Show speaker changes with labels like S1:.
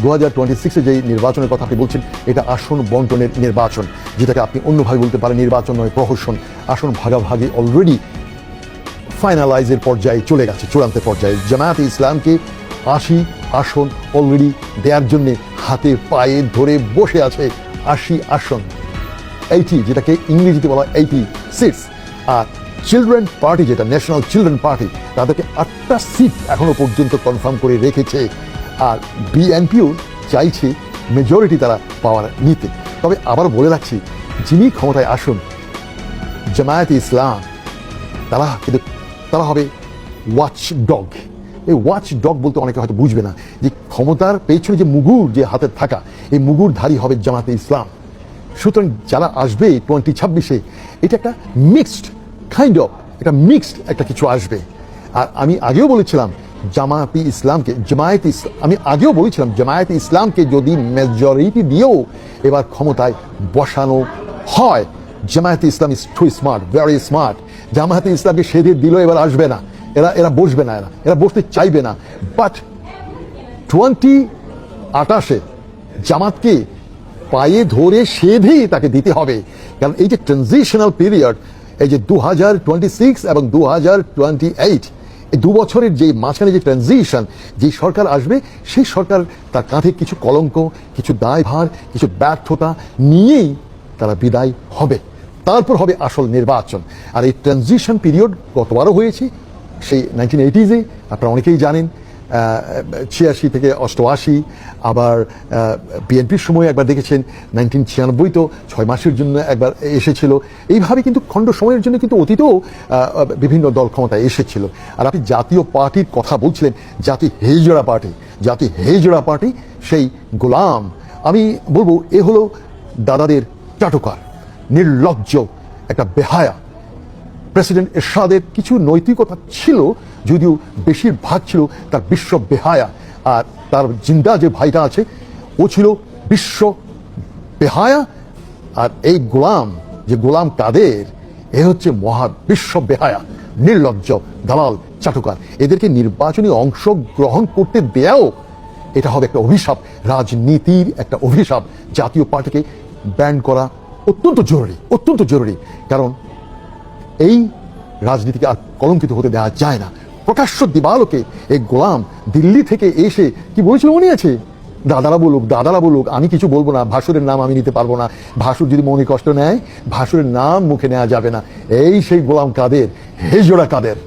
S1: 2026-এ যে নির্বাচনের কথা আপনি বলছেন, এটা আসন বন্টনের নির্বাচন, যেটাকে আপনি অন্যভাবে বলতে পারেন নির্বাচন নয়, প্রহসন। আসন ভাগাভাগি অলরেডি ফাইনালাইজের পর্যায়ে চলে গেছে, চূড়ান্ত পর্যায়ে। জামায়াতে ইসলামকে 80 আসন অলরেডি দেওয়ার জন্যে হাতে পায়ে ধরে বসে আছে। 80 আসন, 80, যেটাকে ইংরেজিতে বলা 80 সিটস। আর চিলড্রেন পার্টি, যেটা ন্যাশনাল চিলড্রেন পার্টি, তাদেরকে 8টা সিট এখনো পর্যন্ত কনফার্ম করে রেখেছে। আর বিএনপিও চাইছে মেজরিটি তারা পাওয়ার নিতে। তবে আবার বলে রাখছি, যিনি ক্ষমতায় আসুন, জামায়াতে ইসলাম তারা হবে ওয়াচ ডগ। এই ওয়াচ ডগ বলতে অনেকে হয়তো বুঝবে না যে ক্ষমতার পেছনে যে মুগুর যে হাতে থাকা, এই মুগুরধারী হবে জামায়াতে ইসলাম। সুতরাং যারা আসবে 2026-এ, এটা একটা মিক্সড কাইন্ড অফ, একটা মিক্সড একটা কিছু আসবে। আর আমি আগেও বলেছিলাম জামায়াতে ইসলামকে যদি মেজরিটি দিয়েও এবার ক্ষমতায় বসানো হয়, Jamaat-e Islam is too smart, very smart. জামায়াতে ইসলামকে সেধে দিল, এবার আসবে না, এরা বসবে না, এরা বসতে চাইবে না। বাট 2028-এ জামাতকে পায়ে ধরে সেধেই তাকে দিতে হবে। কারণ এই যে ট্রানজিশনাল পিরিয়ড, এই যে 2026 এবং 2028, এই 2 বছরের যে মাঝখানে যে ট্রানজিশন, যে সরকার আসবে, সেই সরকার তার কাঁধে কিছু কলঙ্ক, কিছু দায়ভার, কিছু ব্যর্থতা নিয়েই তারা বিদায় হবে। তারপর হবে আসল নির্বাচন। আর এই ট্রানজিশন পিরিয়ড গতবারও হয়েছে, সেই 1980-এ, আপনারা অনেকেই জানেন, 86 থেকে 88, আবার বিএনপির সময় একবার দেখেছেন 1996, তো 6 মাসের জন্য একবার এসেছিল। এইভাবে কিন্তু খণ্ড সময়ের জন্য কিন্তু অতীতেও বিভিন্ন দল ক্ষমতায় এসেছিল। আর আপনি জাতীয় পার্টির কথা বলছিলেন, জাতি হেজড়া পার্টি, সেই গোলাম, আমি বলবো এ হলো দাদাদের চাটুকার, নির্লজ্জ একটা বেহায়া। প্রেসিডেন্ট এরশাদের কিছু নৈতিকতা ছিল, যদিও বেশিরভাগ ছিল তার বিশ্ব বেহায়া। আর তার জিন্দা যে ভাইটা আছে, ও ছিল বিশ্ব বেহায়া। আর এই গোলাম কাদের, এ হচ্ছে মহা বিশ্ব বেহায়া, নির্লজ্জ, দালাল, চাটুকার। এদেরকে নির্বাচনী অংশগ্রহণ করতে দেয়াও এটা হবে একটা অভিশাপ, রাজনীতির একটা অভিশাপ। জাতীয় পার্টিকে ব্যান করা অত্যন্ত জরুরি। কারণ এই রাজনীতিকে আর কলঙ্কিত হতে দেওয়া যায় না। প্রকাশ্য দিবালোকে এই গোলাম দিল্লি থেকে এসে কি বলেছিল মনে আছে? দাদারা বলুক, আমি কিছু বলবো না, ভাসুরের নাম আমি নিতে পারবো না, ভাসুর যদি মনে কষ্ট নেয়, ভাসুরের নাম মুখে নেওয়া যাবে না। এই সেই গোলাম কাদের, হেজড়া কাদের।